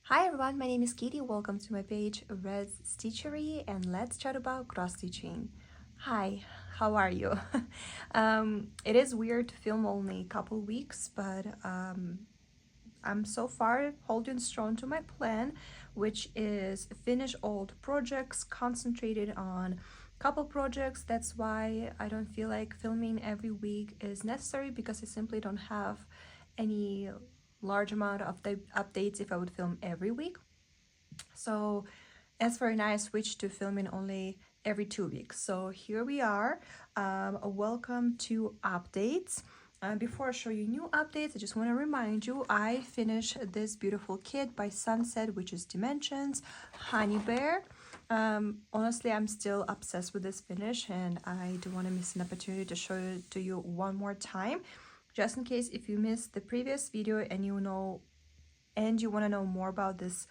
Hi everyone, my name is Katie. Welcome to my page Red's Stitchery and let's chat about cross stitching. Hi, how are you? It is weird to film only a couple weeks, but I'm so far holding strong to my plan, which is finish old projects, concentrated on couple projects. That's why I don't feel like filming every week is necessary because I simply don't have any large amount of the updates if I would film every week. So as for now, I switched to filming only every 2 weeks. So here we are. Welcome to updates. Before I show you new updates, I just want to remind you I finished this beautiful kit by Sunset, which is Dimensions, Honey Bear. Honestly, I'm still obsessed with this finish and I don't want to miss an opportunity to show it to you one more time. Just in case if you missed the previous video and you want to know more about this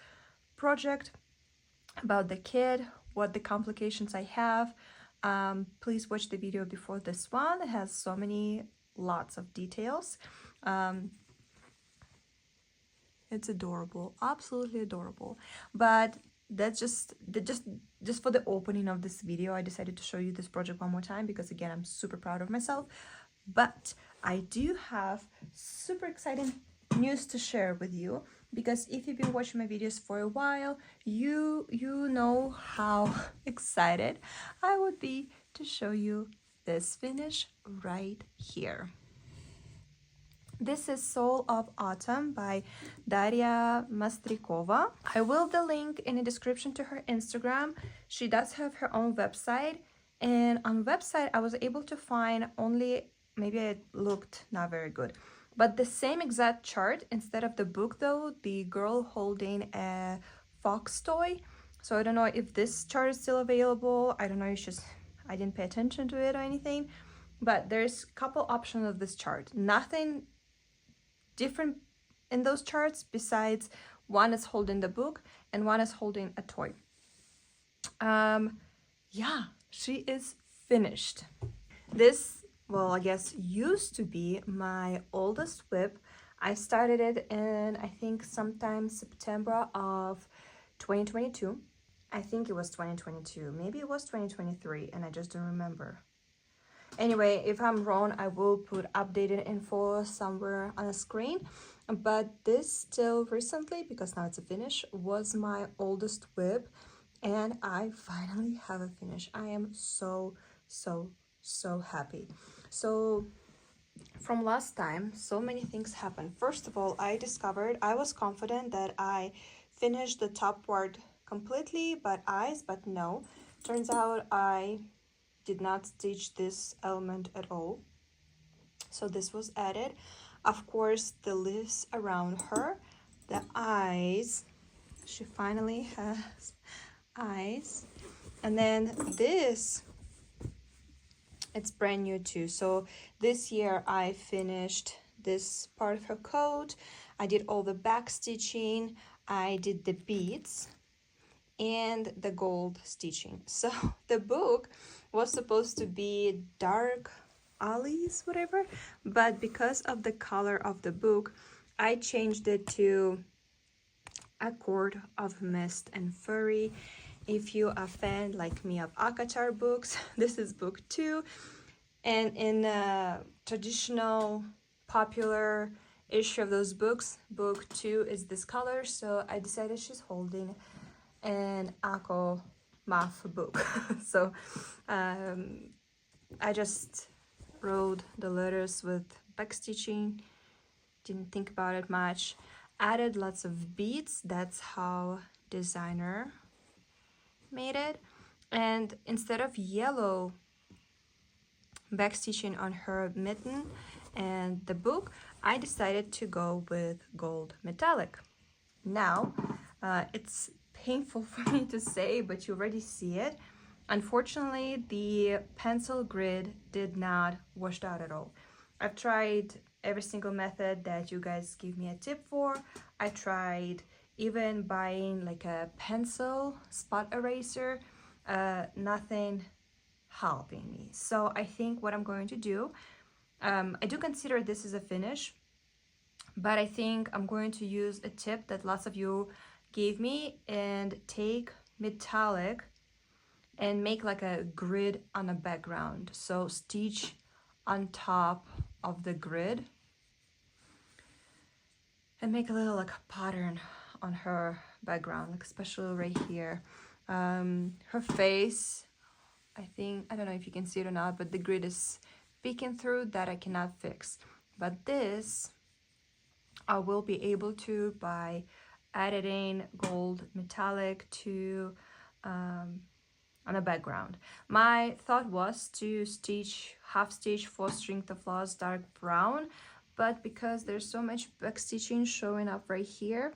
project, about the kit, what the complications I have, please watch the video before this one. It has so many lots of details. It's adorable, absolutely adorable. But that's just for the opening of this video. I decided to show you this project one more time because again I'm super proud of myself. But I do have super exciting news to share with you, because if you've been watching my videos for a while, you know how excited I would be to show you this finish right here. This is Soul of Autumn by Daria Mastrikova. I will have the link in the description to her Instagram. She does have her own website, and on website I was able to find only, maybe it looked not very good, but the same exact chart instead of the book though, the girl holding a fox toy. So I don't know if this chart is still available. I don't know, it's just I didn't pay attention to it or anything. But there's a couple options of this chart. Nothing different in those charts besides one is holding the book and one is holding a toy. Yeah, she is finished. This, well, I guess used to be my oldest WIP. I started it in, I think, sometime September of 2022. I think it was 2022, maybe it was 2023, and I just don't remember. Anyway, if I'm wrong, I will put updated info somewhere on the screen. But this still recently, because now it's a finish, was my oldest WIP. And I finally have a finish. I am so happy. So from last time, so many things happened. First of all, I was confident that I finished the top part completely, but no. Turns out I did not stitch this element at all, so this was added. Of course, the leaves around her, the eyes, she finally has eyes, and then this, it's brand new too. So this year I finished this part of her coat. I did all the back stitching, I did the beads and the gold stitching. So the book was supposed to be dark alleys, whatever, but because of the color of the book, I changed it to A Court of Mist and Furry. If you are a fan like me of Akatar books, this is book 2, and in a traditional popular issue of those books, book 2 is this color, so I decided she's holding an Ako math book. So I just wrote the letters with back stitching, didn't think about it much, added lots of beads. That's how designer made it. And instead of yellow back stitching on her mitten and the book, I decided to go with gold metallic. Now it's painful for me to say, but you already see it. Unfortunately, the pencil grid did not wash out at all. I've tried every single method that you guys give me a tip for. I tried even buying like a pencil spot eraser, nothing helping me. So I think what I'm going to do, I do consider this as a finish, but I think I'm going to use a tip that lots of you gave me and take metallic and make like a grid on a background. So stitch on top of the grid and make a little like pattern on her background, like especially right here. Her face, I don't know if you can see it or not, but the grid is peeking through that I cannot fix. But this I will be able to by adding gold metallic to on a background. My thought was to stitch half stitch 4 string to floss dark brown, but because there's so much back stitching showing up right here,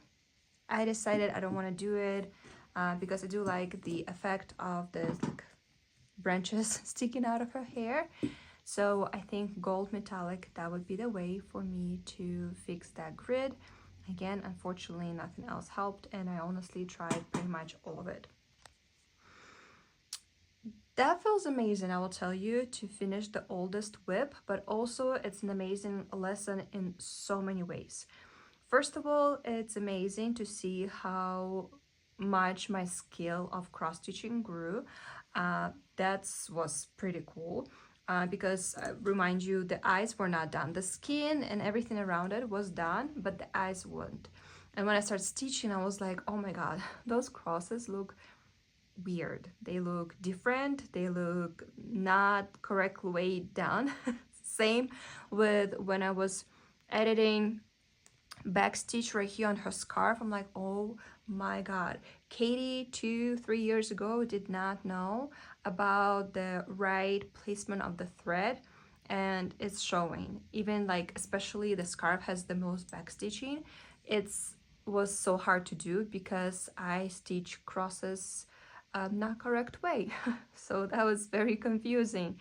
I decided I don't want to do it because I do like the effect of the like branches sticking out of her hair. So I think gold metallic, that would be the way for me to fix that grid. Again, unfortunately, nothing else helped, and I honestly tried pretty much all of it. That feels amazing, I will tell you, to finish the oldest whip, but also it's an amazing lesson in so many ways. First of all, it's amazing to see how much my skill of cross-stitching grew. That was pretty cool because, remind you, the eyes were not done. The skin and everything around it was done, but the eyes weren't. And when I started stitching, I was like, oh my god, those crosses look weird. They look different. They look not correctly weighed down. Same with when I was editing backstitch right here on her scarf. I'm like, oh my god, Katie 2-3 years ago did not know about the right placement of the thread, and it's showing. Even like, especially the scarf has the most backstitching. It's was so hard to do because I stitch crosses not correct way. So that was very confusing.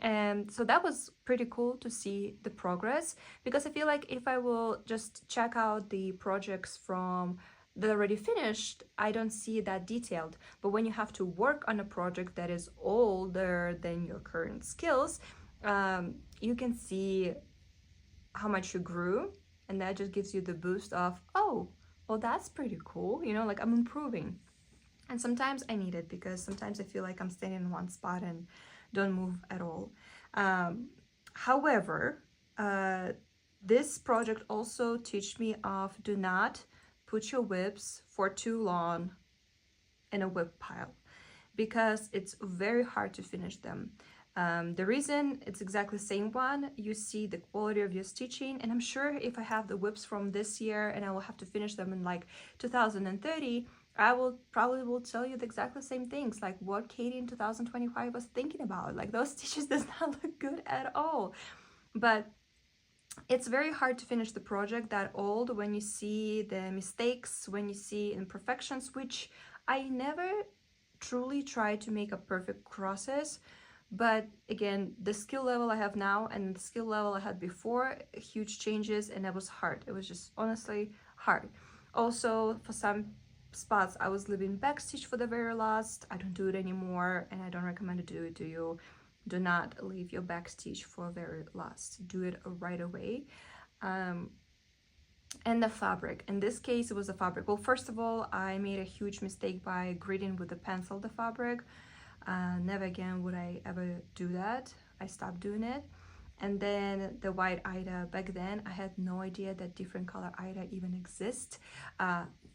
And so that was pretty cool to see the progress, because I feel like if I will just check out the projects from that already finished, I don't see that detailed. But when you have to work on a project that is older than your current skills, you can see how much you grew, and that just gives you the boost of, oh, well, that's pretty cool, you know, like I'm improving. And sometimes I need it because sometimes I feel like I'm staying in one spot and don't move at all. However, this project also teach me of do not put your whips for too long in a whip pile, because it's very hard to finish them. The reason it's exactly the same one, you see the quality of your stitching, and I'm sure if I have the whips from this year and I will have to finish them in like 2030, I will probably tell you the exactly same things, like what Katie in 2025 was thinking about. Like those stitches does not look good at all. But it's very hard to finish the project that old when you see the mistakes, when you see imperfections, which I never truly try to make a perfect crosses. But again, the skill level I have now and the skill level I had before, huge changes, and that was hard. It was just honestly hard. Also, for some spots I was leaving backstitch for the very last. I don't do it anymore, and I don't recommend to do it to you. Do not leave your backstitch for very last. Do it right away. And the fabric, in this case it was the fabric. Well, first of all, I made a huge mistake by gridding with the pencil the fabric. Never again would I ever do that. I stopped doing it. And then the white Ida, back then I had no idea that different color Ida even exist.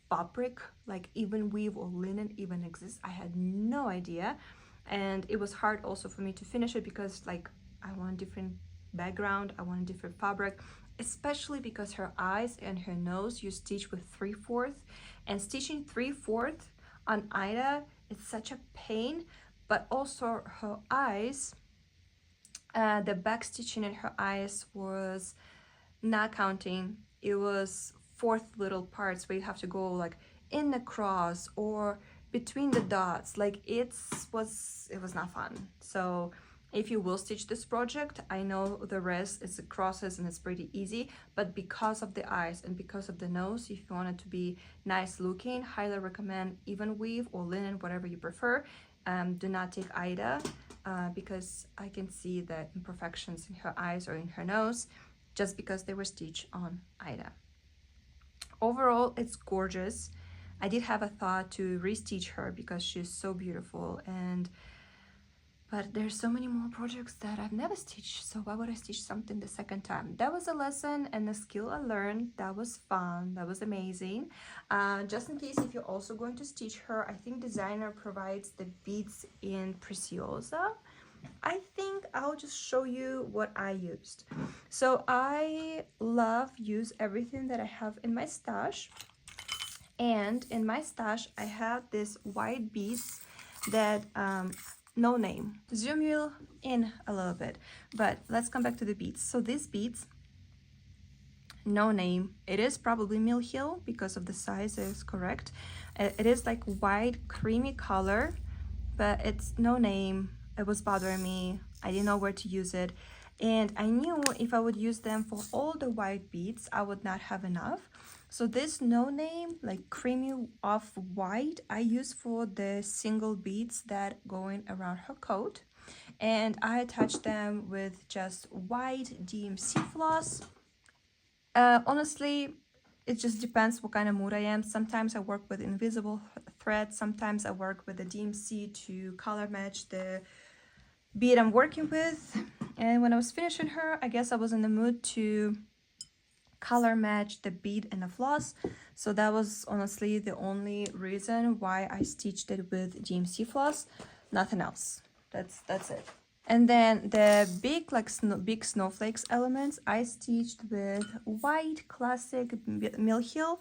Fabric, like even weave or linen even exists. I had no idea. And it was hard also for me to finish it because like I want a different background, I want a different fabric, especially because her eyes and her nose you stitch with 3/4, and stitching 3/4 on Ida, it's such a pain. But also her eyes, the back stitching in her eyes was not counting. It was fourth little parts where you have to go like in the cross or between the dots. Like it was not fun. So if you will stitch this project, I know the rest is the crosses and it's pretty easy, but because of the eyes and because of the nose, if you want it to be nice looking, highly recommend even weave or linen, whatever you prefer. Do not take Ida because I can see the imperfections in her eyes or in her nose just because they were stitched on Ida. Overall, it's gorgeous. I did have a thought to restitch her because she's so beautiful, but there's so many more projects that I've never stitched, so why would I stitch something the second time? That was a lesson and a skill I learned. That was fun. That was amazing. Just in case if you're also going to stitch her, I think designer provides the beads in Preciosa. I think I'll just show you what I used. So I use everything that I have in my stash. And in my stash, I have this white beads that no name. Zoom you in a little bit, but let's come back to the beads. So these beads, no name. It is probably Mill Hill because of the size is correct. It is like white creamy color, but it's no name. It was bothering me. I didn't know where to use it. And I knew if I would use them for all the white beads, I would not have enough. So this no name, like creamy off white, I use for the single beads that going around her coat. And I attach them with just white DMC floss. Honestly, it just depends what kind of mood I am. Sometimes I work with invisible thread. Sometimes I work with the DMC to color match the bead I'm working with. And when I was finishing her, I guess I was in the mood to color match the bead and the floss, so that was honestly the only reason why I stitched it with DMC floss, nothing else. That's it. And then the big big snowflakes elements I stitched with white classic Mill Hill,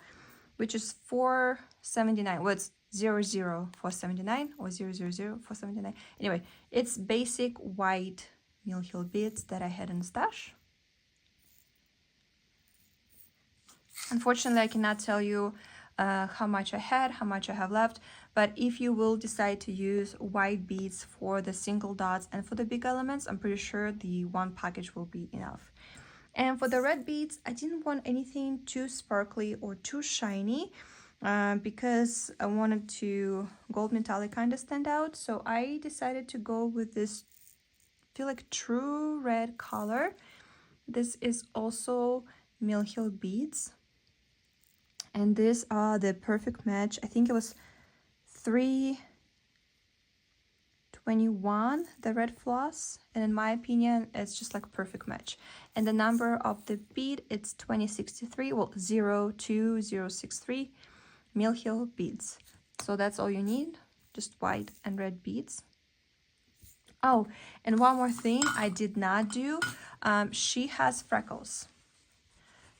which is 479. What's 00479 or 00479? Anyway, it's basic white Mill Hill beads that I had in the stash. Unfortunately, I cannot tell you how much I had, how much I have left, but if you will decide to use white beads for the single dots and for the big elements, I'm pretty sure the one package will be enough. And for the red beads, I didn't want anything too sparkly or too shiny because I wanted to gold metallic kind of stand out, so I decided to go with this, feel like true red color. This is also Mill Hill beads. And these are the perfect match. I think it was 321, the red floss. And in my opinion, it's just like perfect match. And the number of the bead, it's 2063, well, 02063 Mill Hill beads. So that's all you need, just white and red beads. Oh, and one more thing I did not do. She has freckles.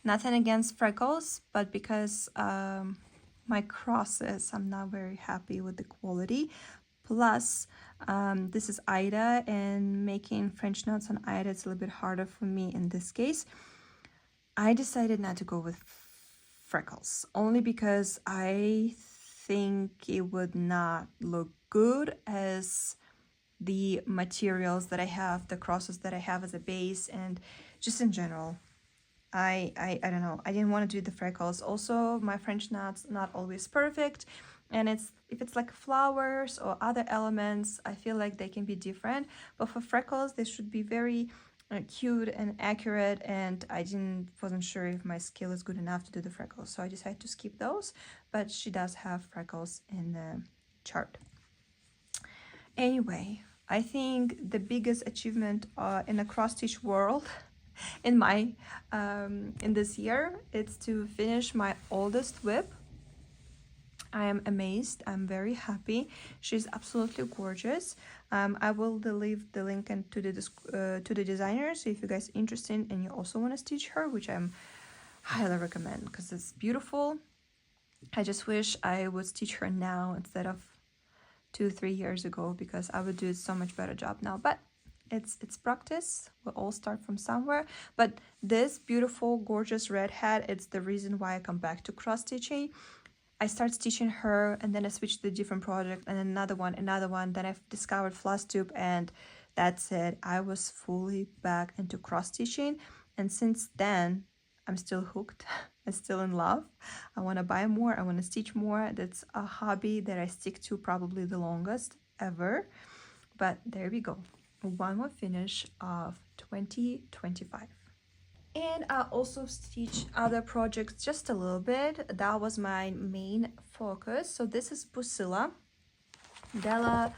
Nothing against freckles, but because my crosses, I'm not very happy with the quality. Plus, this is Ida, and making French knots on Ida, it's a little bit harder for me in this case. I decided not to go with freckles, only because I think it would not look good as the materials that I have, the crosses that I have as a base, and just in general. I don't know, I didn't want to do the freckles. Also, my French knots not always perfect, and if it's like flowers or other elements, I feel like they can be different, but for freckles they should be very cute and accurate, and I wasn't sure if my skill is good enough to do the freckles, so I decided to skip those. But she does have freckles in the chart. Anyway, I think the biggest achievement in the cross stitch world in this year, it's to finish my oldest WIP. I am amazed. I'm very happy. She's absolutely gorgeous. I will leave the link to the designer, so if you guys are interested and you also want to stitch her, which I'm highly recommend because it's beautiful. I just wish I would stitch her now instead of 2-3 years ago, because I would do so much better job now, but it's practice. We'll all start from somewhere. But this beautiful gorgeous red hat, it's the reason why I come back to cross stitching. I start stitching her, and then I switch to a different project, and another one, then I've discovered Flosstube, and that's it. I was fully back into cross stitching, and since then I'm still hooked. I'm still in love. I want to buy more, I want to stitch more. That's a hobby that I stick to probably the longest ever. But there we go, one more finish of 2025. And I also stitch other projects just a little bit. That was my main focus. So this is Pusilla Della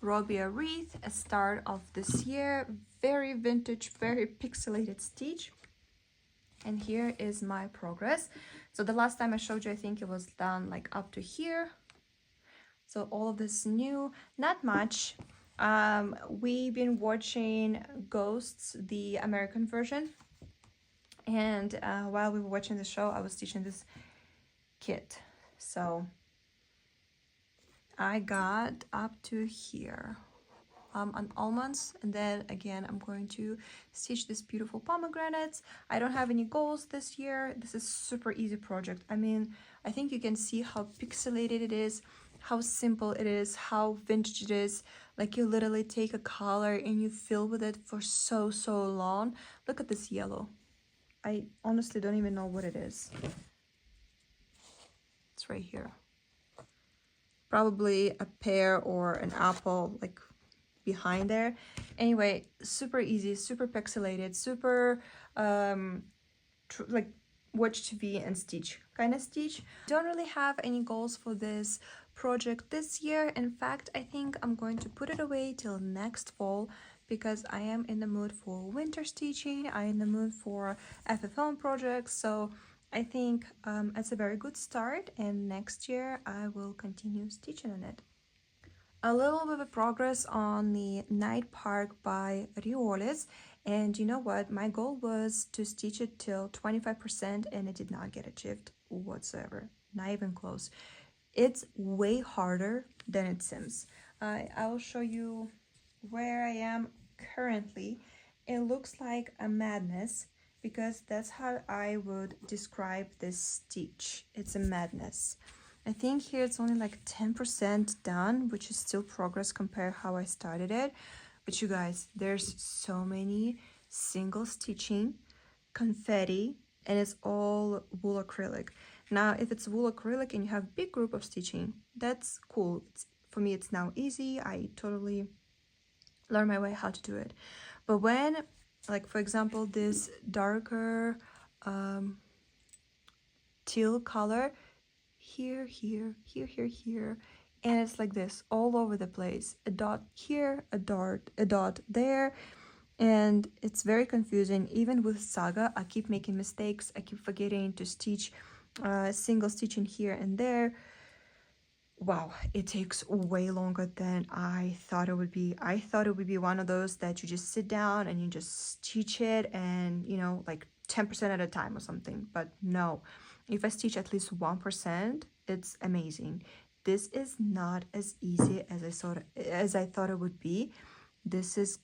Robbia wreath, a start of this year. Very vintage, very pixelated stitch. And here is my progress. So the last time I showed you, I think it was done like up to here. So all of this new, not much. We've been watching Ghosts, the American version. And while we were watching the show, I was stitching this kit. So I got up to here on almonds, and then again I'm going to stitch this beautiful pomegranates. I don't have any goals this year. This is super easy project. I mean, I think you can see how pixelated it is, how simple it is, how vintage it is. Like you literally take a color and you fill with it for so long. Look at this yellow. I honestly don't even know what it is. It's right here. Probably a pear or an apple, like behind there. Anyway, super easy, super pixelated, super like watch TV and stitch kind of stitch. Don't really have any goals for this project this year. In fact, I think I'm going to put it away till next fall, because I am in the mood for winter stitching. I'm in the mood for FFM projects. So I think it's a very good start, and next year I will continue stitching on it. A little bit of progress on the Night Park by Rioles, and you know what, my goal was to stitch it till 25% and it did not get achieved whatsoever, not even close. It's way harder than it seems. I will show you where I am currently. It looks like a madness, because that's how I would describe this stitch. It's a madness. I think here it's only like 10% done, which is still progress compared how I started it. But you guys, there's so many single stitching, confetti, and it's all wool acrylic. Now, if it's wool acrylic and you have big group of stitching, that's cool. For me, it's now easy. I totally learned my way how to do it. But when, like for example, this darker teal color, here, and it's like this all over the place. A dot here, a dot there, and it's very confusing. Even with Saga, I keep making mistakes. I keep forgetting to stitch single stitching here and there. Wow, it takes way longer than I thought it would be. I thought it would be one of those that you just sit down and you just stitch it, and you know, like 10% at a time or something. But no, if I stitch at least 1%, it's amazing. This is not as easy as I thought it would be. This is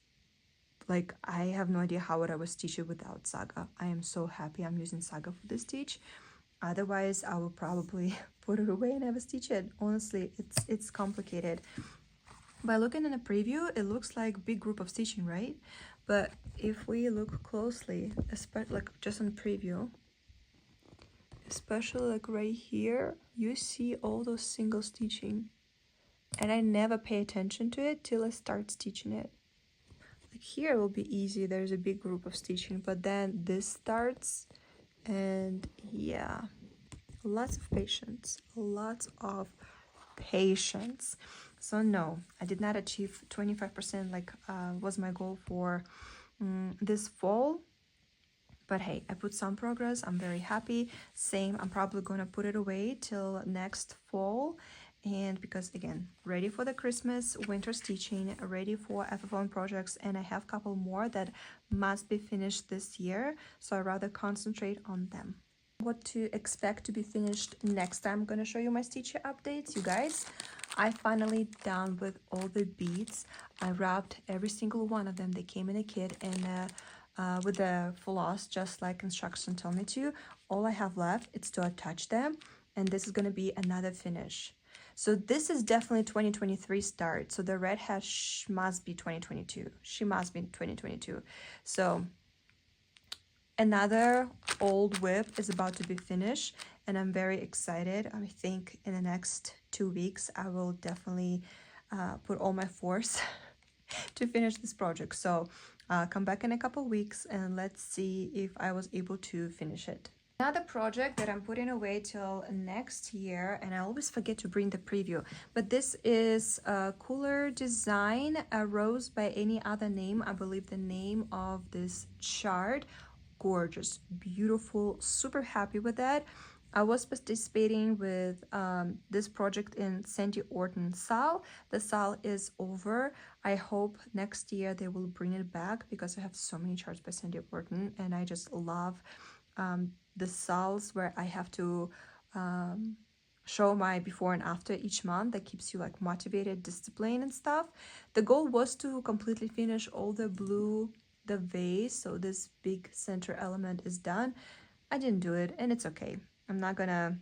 like, I have no idea how would I would stitch it without Saga. I am so happy I'm using Saga for this stitch. Otherwise, I will probably put it away and never stitch it. Honestly, it's complicated. By looking in a preview, it looks like big group of stitching, right? But if we look closely, especially like just on preview, especially like right here, you see all those single stitching, and I never pay attention to it till I start stitching it. Like here it will be easy, there's a big group of stitching, but then this starts, and yeah, lots of patience. So no, I did not achieve 25% like was my goal for this fall. But hey, I put some progress. I'm very happy. Same, I'm probably gonna put it away till next fall. And because again, ready for the Christmas, winter stitching, ready for FFM projects, and I have a couple more that must be finished this year. So I'd rather concentrate on them. What to expect to be finished next time. I'm gonna show you my stitcher updates, you guys. I finally done with all the beads. I wrapped every single one of them. They came in a kit, and with the floss, just like instructions told me to. All I have left is to attach them, and this is going to be another finish. So this is definitely 2023 start. So the red hat must be 2022. She must be 2022. So another old whip is about to be finished, and I'm very excited. I think in the next 2 weeks I will definitely put all my force to finish this project. So come back in a couple weeks and let's see if I was able to finish it. Another project that I'm putting away till next year, and I always forget to bring the preview, but this is a cooler design, a rose by any other name. I believe the name of this chart. Gorgeous, beautiful, super happy with that. I was participating with this project in Sandy Orton Sal. The Sal is over. I hope next year they will bring it back because I have so many charts by Sandy Orton and I just love the Sals where I have to show my before and after each month. That keeps you like motivated, disciplined and stuff. The goal was to completely finish all the blue, the vase, so this big center element is done. I didn't do it and it's okay. I'm not gonna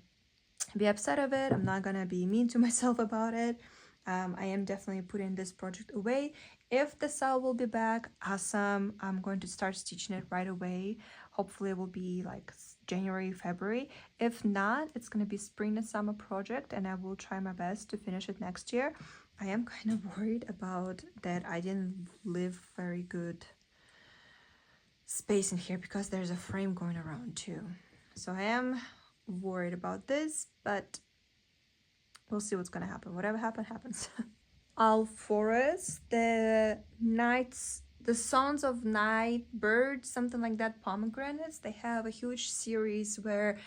be upset of it. I'm not gonna be mean to myself about it. I am definitely putting this project away. If the cell will be back, awesome. I'm going to start stitching it right away. Hopefully it will be like January, February. If not, it's going to be spring and summer project and I will try my best to finish it next year. I am kind of worried about that I didn't leave very good space in here because there's a frame going around too. So I am worried about this, but we'll see what's gonna happen. Whatever happens. Alforus, the Sons of Night Birds, something like that, Pomegranates. They have a huge series where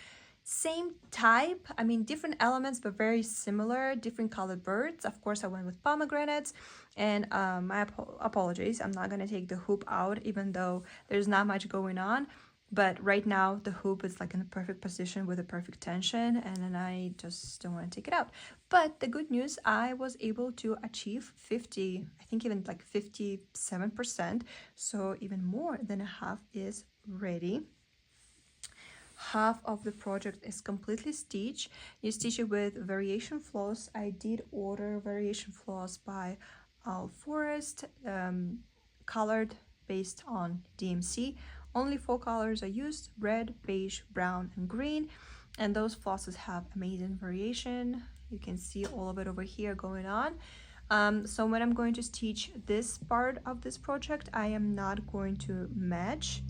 same type, I mean different elements but very similar, different colored birds. Of course I went with pomegranates, and my apologies, I'm not gonna take the hoop out even though there's not much going on. But right now the hoop is like in the perfect position with the perfect tension, and then I just don't want to take it out. But the good news, I was able to achieve 50, I think even like 57%, so even more than a half is ready. Half of the project is completely stitched. You stitch it with variation floss. I did order variation floss by Alforest, colored based on DMC. Only 4 colors are used: red, beige, brown, and green. And those flosses have amazing variation. You can see all of it over here going on. So when I'm going to stitch this part of this project, I am not going to match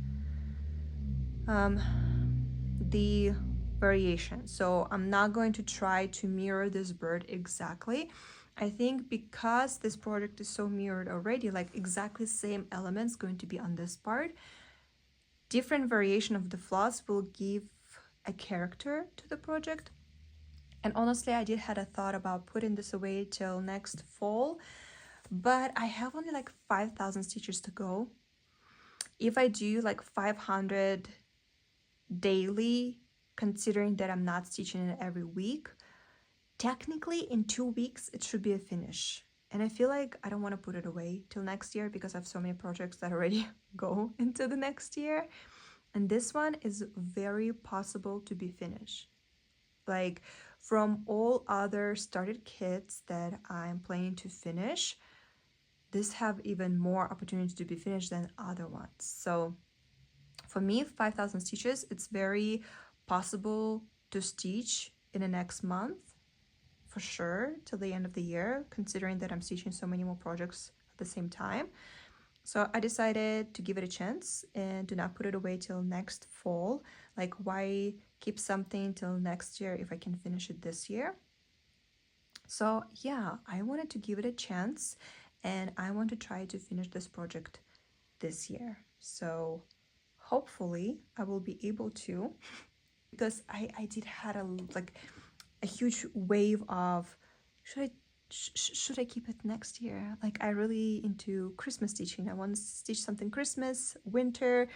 the variation. So I'm not going to try to mirror this bird exactly. I think because this project is so mirrored already, like exactly same elements going to be on this part, different variation of the floss will give a character to the project. And honestly, I did had a thought about putting this away till next fall, but I have only like 5,000 stitches to go. If I do like 500 daily, considering that I'm not stitching it every week, technically in 2 weeks it should be a finish. And I feel like I don't want to put it away till next year because I have so many projects that already go into the next year. And this one is very possible to be finished. Like from all other started kits that I'm planning to finish, this have even more opportunity to be finished than other ones. So for me, 5,000 stitches, it's very possible to stitch in the next month for sure till the end of the year, considering that I'm stitching so many more projects at the same time. So I decided to give it a chance and do not put it away till next fall. Like, why keep something till next year if I can finish it this year? So yeah, I wanted to give it a chance and I want to try to finish this project this year. So hopefully I will be able to, because I did had a huge wave of should I keep it next year? Like, I really into Christmas stitching. I want to stitch something Christmas, winter,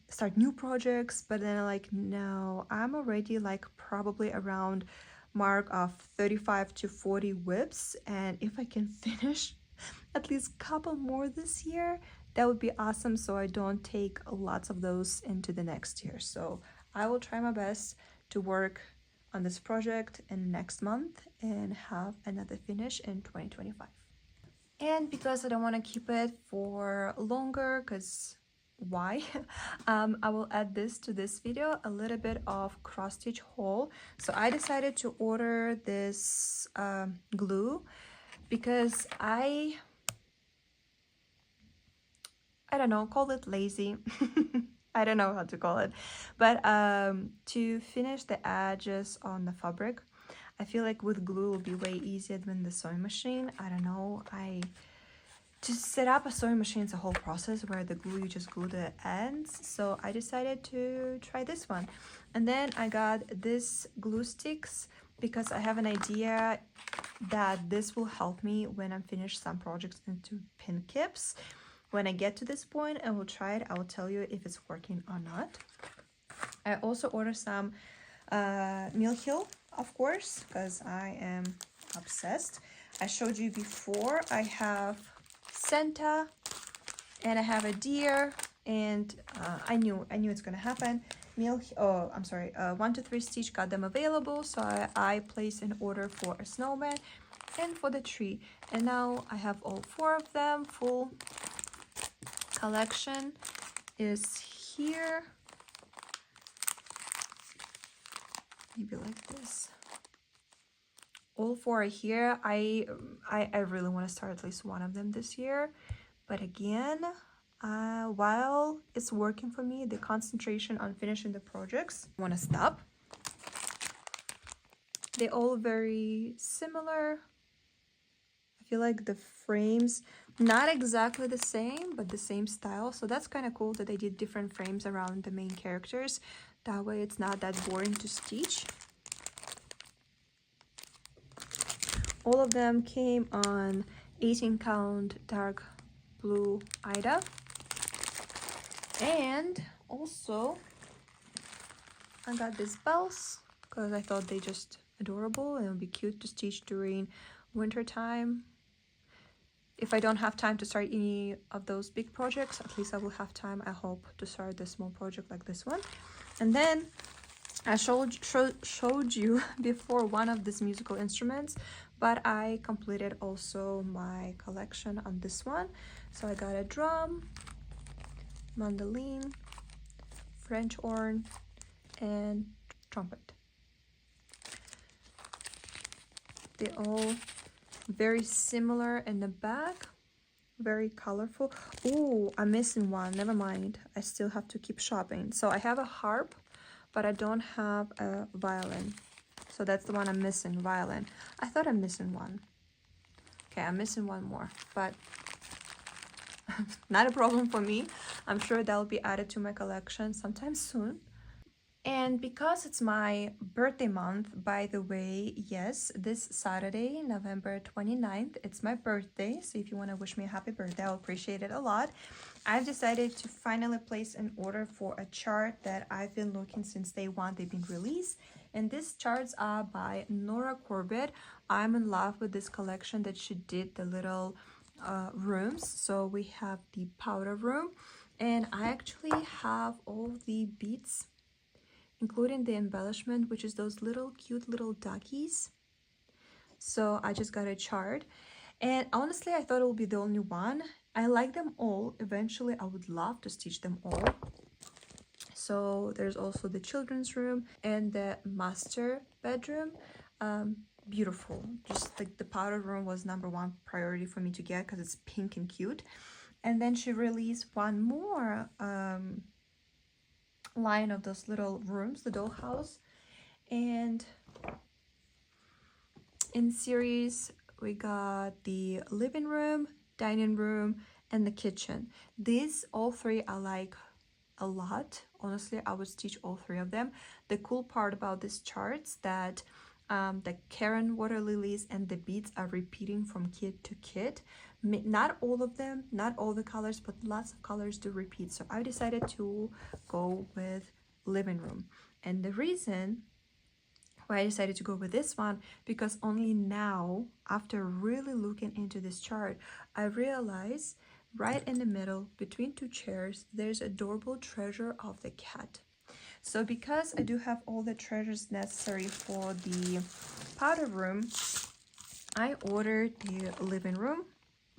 start new projects, but then I'm like, no, I'm already like probably around mark of 35 to 40 WIPs, and if I can finish at least a couple more this year, that would be awesome, so I don't take lots of those into the next year. So I will try my best to work on this project in next month and have another finish in 2025. And because I don't want to keep it for longer, because why, I will add this to this video, a little bit of cross stitch haul. So I decided to order this glue because I I don't know, call it lazy. I don't know how to call it. But to finish the edges on the fabric, I feel like with glue will be way easier than the sewing machine. I don't know. To set up a sewing machine is a whole process where the glue, you just glue the ends. So I decided to try this one. And then I got this glue sticks because I have an idea that this will help me when I'm finished some projects into pin clips. When I get to this point and we'll try it, I will tell you if it's working or not. I also ordered some Mill Hill, of course, because I am obsessed. I showed you before, I have Santa and I have a deer, and I knew it's gonna happen. 1 to 3 Stitch got them available, so I placed an order for a snowman and for the tree, and now I have all 4 of them. Full collection is here. Maybe like this. All 4 are here. I really want to start at least one of them this year, but again, while it's working for me, the concentration on finishing the projects, I want to stop. They're all very similar. I feel like the frames, not exactly the same, but the same style. So that's kind of cool that they did different frames around the main characters. That way it's not that boring to stitch. All of them came on 18 count dark blue Ida. And also I got these bells because I thought they just adorable and it would be cute to stitch during winter time. If I don't have time to start any of those big projects, at least I will have time, I hope, to start a small project like this one. And then I showed you before one of these musical instruments, but I completed also my collection on this one. So I got a drum, mandolin, French horn, and trumpet. They're all very similar in the back, very colorful. Oh, I'm missing one, never mind, I still have to keep shopping. So I have a harp, but I don't have a violin, so that's the one I'm missing, violin. I thought I'm missing one. Okay, I'm missing one more, but not a problem for me. I'm sure that'll be added to my collection sometime soon. And because it's my birthday month, by the way, yes, this Saturday, November 29th, it's my birthday. So if you want to wish me a happy birthday, I'll appreciate it a lot. I've decided to finally place an order for a chart that I've been looking since day one. They've been released. And these charts are by Nora Corbett. I'm in love with this collection that she did, the little rooms. So we have the powder room, and I actually have all the beads, including the embellishment, which is those little cute little duckies. So I just got a chart, and honestly I thought it would be the only one. I like them all. Eventually I would love to stitch them all. So there's also the children's room and the master bedroom. Beautiful. Just like the powder room was #1 priority for me to get because it's pink and cute. And then she released one more line of those little rooms, the dollhouse. And in series we got the living room, dining room, and the kitchen. These all 3 I like a lot. Honestly, I would stitch all 3 of them. The cool part about these charts that the Karen water lilies and the beads are repeating from kit to kit. Not all of them, not all the colors, but lots of colors do repeat. So I decided to go with living room. And the reason why I decided to go with this one, because only now, after really looking into this chart, I realized right in the middle between 2 chairs there's adorable treasure of the cat. So because I do have all the treasures necessary for the powder room, I ordered the living room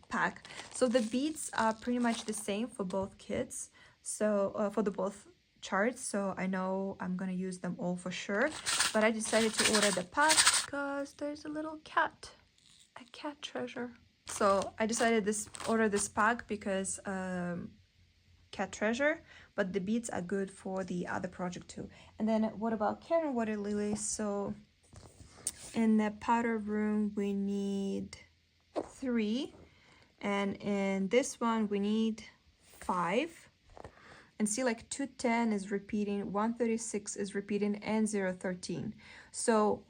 pack. So the beads are pretty much the same for both kits, so for the both charts, so I know I'm gonna use them all for sure. But I decided to order the pack because there's a little cat, a cat treasure. So I decided order this pack because cat treasure, but the beads are good for the other project too. And then what about Karen water lilies? So in the powder room we need 3, and in this one we need 5. And see, like 210 is repeating, 136 is repeating, and 013. So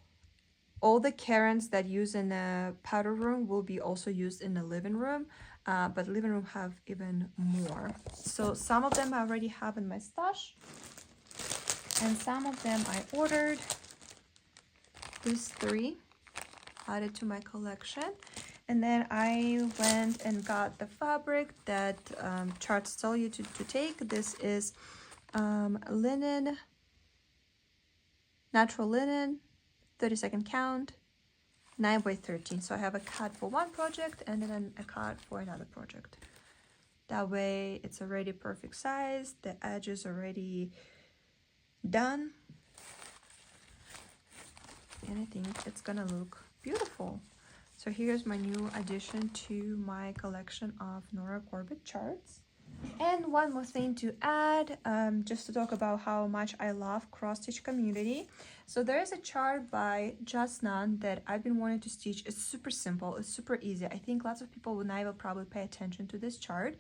all the Karens that use in the powder room will be also used in the living room, but living room have even more. So some of them I already have in my stash, and some of them I ordered. These 3 added to my collection. And then I went and got the fabric that charts tell you to take. This is linen, natural linen, 30-second count, 9x13. So I have a cut for one project and then a cut for another project. That way it's already perfect size, the edge is already done, and I think it's gonna look beautiful. So here's my new addition to my collection of Nora Corbett charts. And one more thing to add, just to talk about how much I love cross stitch community. So there is a chart by Just None that I've been wanting to stitch. It's super simple, it's super easy. I think lots of people will never probably pay attention to this chart,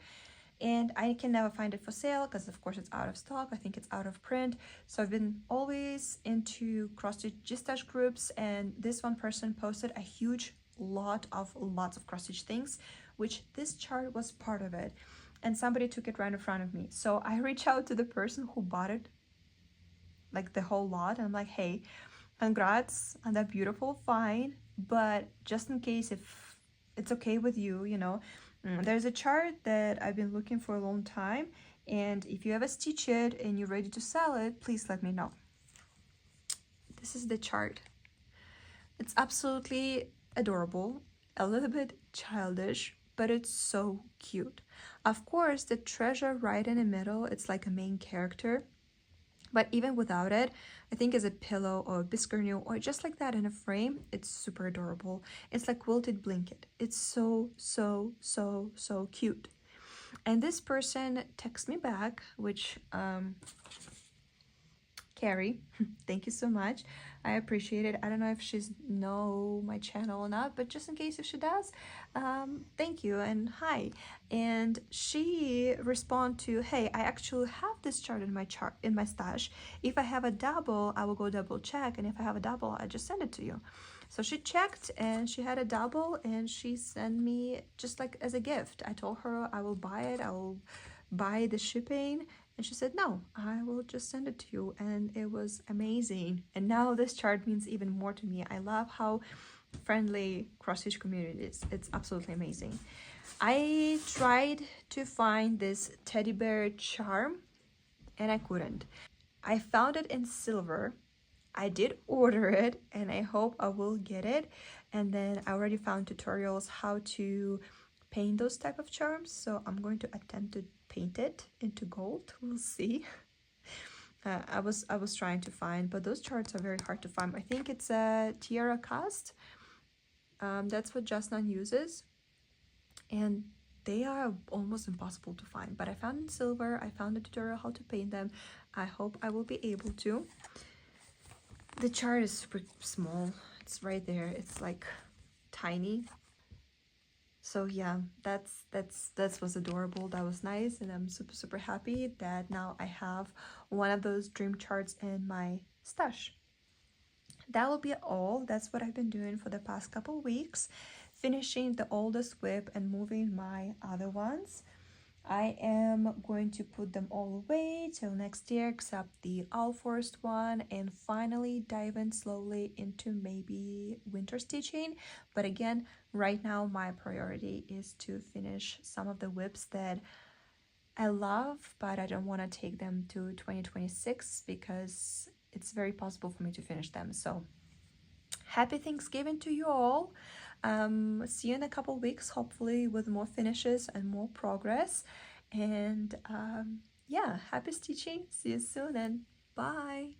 and I can never find it for sale because of course it's out of stock. I think it's out of print. So I've been always into cross stitch G-Stash groups, and this one person posted a huge lots of cross stitch things, which this chart was part of it, and somebody took it right in front of me. So I reached out to the person who bought it, like the whole lot, and I'm like, hey, congrats on that beautiful find, but just in case, if it's okay with you, you know, there's a chart that I've been looking for a long time, and if you ever stitch it and you're ready to sell it, please let me know. This is the chart. It's absolutely adorable, a little bit childish, but it's so cute. Of course, the treasure right in the middle, it's like a main character, but even without it, I think as a pillow or a biscuit or just like that in a frame, it's super adorable. It's like quilted blanket. It's so cute. And this person texted me back, which Carrie, thank you so much. I appreciate it. I don't know if she's know my channel or not, but just in case if she does, thank you and hi. And she responded to, hey, I actually have this chart in my stash. If I have a double, I will go double check, and if I have a double, I just send it to you. So she checked and she had a double, and she sent me just like as a gift. I told her I will buy it, I will buy the shipping. And she said, no, I will just send it to you. And it was amazing. And now this chart means even more to me. I love how friendly cross stitch community is. It's absolutely amazing. I tried to find this teddy bear charm and I couldn't. I found it in silver. I did order it and I hope I will get it. And then I already found tutorials how to paint those type of charms. So I'm going to attempt to paint it into gold. We'll see. I was trying to find, but those charts are very hard to find. I think it's a tiara cast. That's what Just None uses, and they are almost impossible to find. But I found in silver. I found a tutorial how to paint them. I hope I will be able to. The chart is super small. It's right there. It's like tiny. So yeah, that was adorable. That was nice, and I'm super happy that now I have one of those dream charts in my stash. That will be all. That's what I've been doing for the past couple weeks, finishing the oldest WIP and moving my other ones. I am going to put them all away till next year, except the All Forest one, and finally dive in slowly into maybe winter stitching. But again, right now my priority is to finish some of the WIPs that I love, but I don't want to take them to 2026 because it's very possible for me to finish them. So happy Thanksgiving to you all. See you in a couple weeks, hopefully with more finishes and more progress. And yeah, happy stitching. See you soon and bye.